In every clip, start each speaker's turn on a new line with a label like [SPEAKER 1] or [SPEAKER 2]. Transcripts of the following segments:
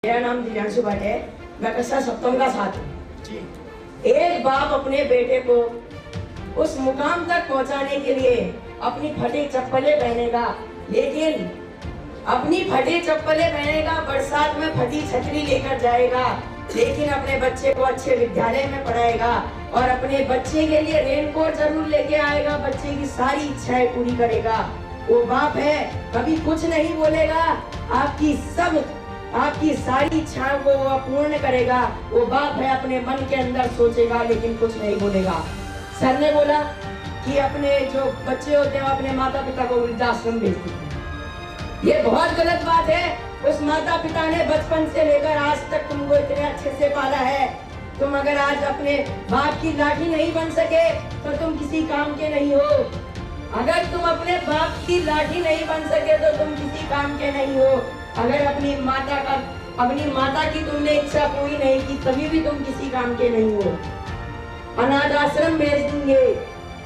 [SPEAKER 1] मेरा नाम दिव्यांशु भट्ट है। मैं कक्षा सप्तम का छात्र हूँ। एक बाप अपने बेटे को उस मुकाम तक पहुंचाने के लिए अपनी फटी चप्पलें पहनेगा, लेकिन अपनी फटी चप्पलें पहनेगा, बरसात में फटी छतरी लेकर जाएगा, लेकिन अपने बच्चे को अच्छे विद्यालय में पढ़ाएगा और अपने बच्चे के लिए रेनकोट जरूर लेके आएगा, बच्चे की सारी इच्छाएं पूरी करेगा। वो बाप है, कभी कुछ नहीं बोलेगा, आपकी सारी इच्छाओं को वो पूर्ण करेगा। वो बाप है, अपने मन के अंदर सोचेगा लेकिन कुछ नहीं बोलेगा। सर ने बोला कि अपने जो बच्चे होते हैं अपने माता पिता को वृद्धाश्रम भेजते हैं। ये बहुत गलत बात है। उस माता पिता ने बचपन से लेकर आज तक तुमको इतने अच्छे से पाला है। तुम अगर आज अपने बाप की लाठी नहीं बन सके तो तुम किसी काम के नहीं हो। अगर तुम अपने बाप की लाठी नहीं बन सके तो तुम किसी काम के नहीं हो। अगर अपनी माता की तुमने इच्छा पूरी नहीं की तभी भी तुम किसी काम के नहीं हो। अनाथ आश्रम भेज देंगे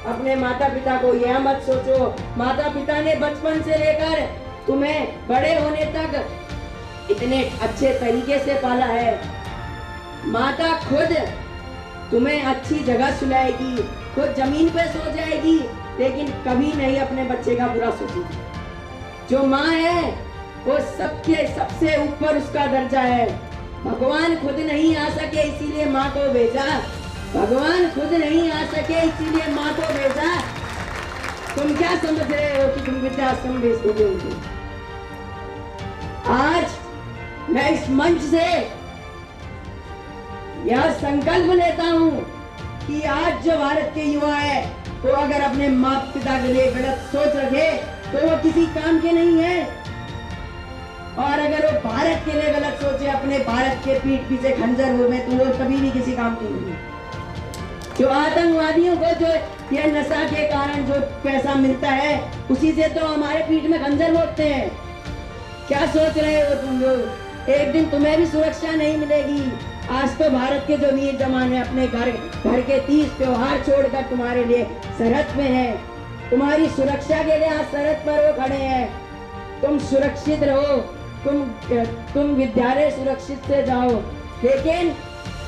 [SPEAKER 1] अपने माता पिता को, यह मत सोचो। माता पिता ने बचपन से लेकर तुम्हें बड़े होने तक इतने अच्छे तरीके से पाला है। माता खुद तुम्हें अच्छी जगह सुलाएगी, खुद जमीन पे सो जाएगी, लेकिन कभी नहीं अपने बच्चे का बुरा सोचेगी। जो माँ है वो सबसे ऊपर उसका दर्जा है। भगवान खुद नहीं आ सके इसीलिए माँ को भेजा। भगवान खुद नहीं आ सके इसीलिए माँ को भेजा। तुम क्या समझ रहे हो कि तुम वृद्धाश्रम भेज दोगे उनको? आज मैं इस मंच से यह संकल्प लेता हूँ कि आज जो भारत के युवा है वो अगर अपने माँ पिता के लिए गलत सोच रखे तो वो किसी काम के नहीं है। और अगर वो भारत के लिए गलत सोचे, अपने भारत के पीठ पीछे खंजर हुए तो वो कभी भी किसी काम की नहीं है। जो आतंकवादियों को जो ये नशा के कारण जो पैसा मिलता है उसी से तो हमारे पीठ में खंजर मोड़ते हैं। क्या सोच रहे हो तुम लोग? एक दिन तुम्हें भी सुरक्षा नहीं मिलेगी। आज तो भारत के जो वीर जवान है अपने घर के 30 त्योहार छोड़कर तुम्हारे लिए सरहद में है। तुम्हारी सुरक्षा के लिए आज सरहद पर वो खड़े हैं। तुम सुरक्षित रहो, तुम विद्यालय सुरक्षित से जाओ। लेकिन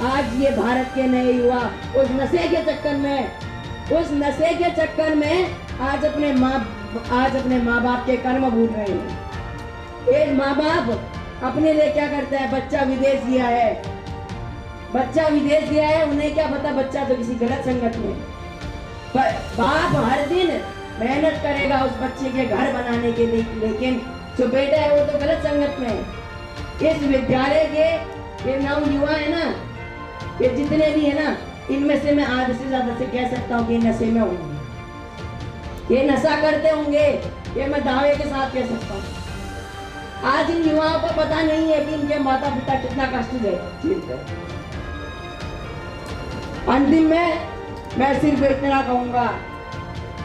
[SPEAKER 1] आज ये भारत के नए युवा उस नशे के चक्कर में आज अपने माँ बाप के कर्म भूल रहे हैं। एक माँ बाप अपने लिए क्या करता है? बच्चा विदेश गया है, उन्हें क्या पता बच्चा तो किसी गलत संगत में। बाप हर दिन मेहनत करेगा उस बच्चे के घर बनाने के लिए, लेकिन जो बेटा है वो तो गलत संगत में है। इस विद्यालय के ये नव युवा है ना, ये जितने भी है ना, इनमें से मैं आधे से ज्यादा से कह सकता हूँ कि नशे में होंगे, ये नशा करते होंगे, ये मैं दावे के साथ कह सकता हूँ। आज इन युवाओं को पता नहीं है कि इनके माता पिता कितना कष्ट झेलते हैं। अंतिम में मैं सिर्फ इतना कहूंगा,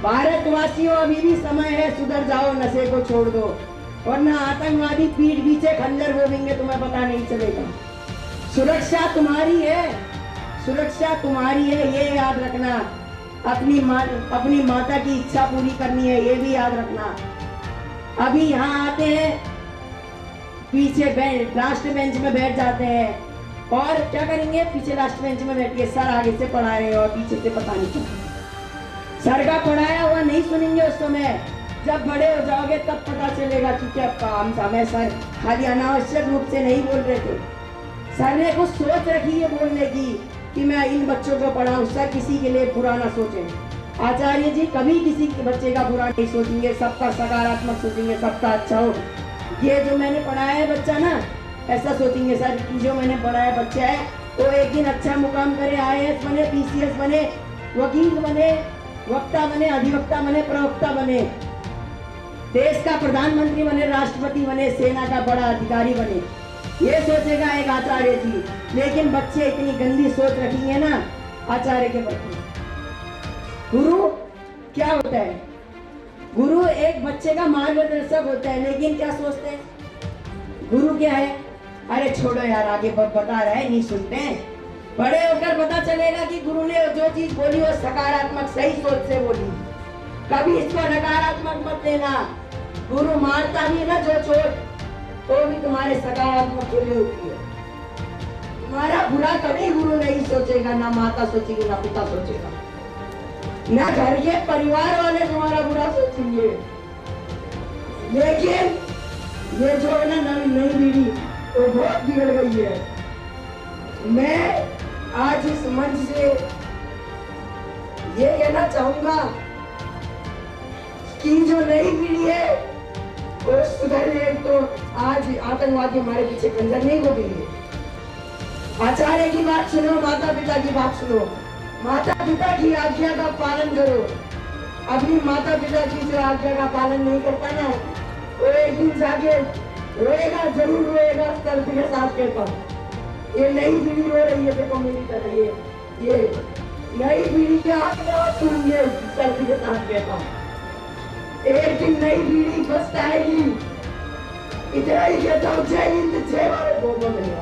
[SPEAKER 1] भारतवासियों अभी भी समय है, सुधर जाओ, नशे को छोड़ दो, वरना आतंकवादी पीठ पीछे खंजर बोलेंगे, तुम्हें पता नहीं चलेगा। सुरक्षा तुम्हारी है, ये याद रखना। अपनी माता की इच्छा पूरी करनी है, ये भी याद रखना। अभी यहाँ आते हैं, पीछे लास्ट बेंच में बैठ जाते हैं और क्या करेंगे? पीछे लास्ट बेंच में बैठ के सर आगे से पढ़ा रहे हैं और पीछे से पता नहीं क्या। सर का पढ़ाया हुआ नहीं सुनेंगे उस समय। जब बड़े हो जाओगे तब पता चलेगा कि क्या काम था। मैं सर खाली अनावश्यक रूप से नहीं बोल रहे थे। सर ने कुछ सोच रखी है बोलने की कि मैं इन बच्चों को पढ़ाऊं। सर किसी के लिए बुरा ना सोचें। आचार्य जी कभी किसी के बच्चे का बुरा नहीं सोचेंगे, सबका सकारात्मक सोचेंगे, सबका अच्छा हो। ये जो मैंने पढ़ाया है बच्चा ना, ऐसा सोचेंगे सर कि जो मैंने पढ़ाया बच्चा है वो एक दिन अच्छा मुकाम करे, IAS बने, PCS बने, वकील बने, वक्ता बने, अधिवक्ता बने, प्रवक्ता बने, देश का प्रधानमंत्री बने, राष्ट्रपति बने, सेना का बड़ा अधिकारी बने। ये सोचेगा एक आचार्य जी। लेकिन बच्चे इतनी गंदी सोच रखेंगे ना आचार्य के प्रति। गुरु क्या होता है? गुरु एक बच्चे का मार्गदर्शक होता है, लेकिन क्या सोचते हैं? गुरु क्या है? अरे छोड़ो यार, आगे बता रहा है, नहीं सुनते हैं। बड़े होकर पता चलेगा कि गुरु ने जो चीज बोली वो सकारात्मक सही सोच से बोली। कभी इसको नकारात्मक मत लेना। गुरु मारता भी ना जो चोट, तो भी तुम्हारे सकारात्मक के लिए होती है। बुरा कभी गुरु नहीं सोचेगा, ना माता सोचेगी, ना पिता सोचेगा, ना घर के परिवार वाले तुम्हारा बुरा सोचेंगे। लेकिन ये जो है ना नई पीढ़ी वो बहुत बिगड़ गई है। मैं आज इस मंच से ये कहना चाहूंगा कि जो नई पीढ़ी है वो सुधरे तो आज आतंकवादी हमारे पीछे खंजर नहीं होंगे। आचार्य की बात सुनो, माता पिता की बात सुनो, माता पिता की आज्ञा का पालन करो। अपनी माता पिता की जो आज्ञा का पालन नहीं करता ना वो एक दिन जाके रोएगा, जरूर रोएगा। सेल्फी के साथ कहता हूँ ये नई पीढ़ी रो रही है, देखो मेरी तरह ये नई पीढ़ी के हाथ में हाथ सुनिए। सेल्फी के साथ कहता हूँ एक दिन नई पीढ़ी बस आएगी। इतना ही कहता हूँ, जय हिंद, जय भारत, बहुत बहुत धन्यवाद।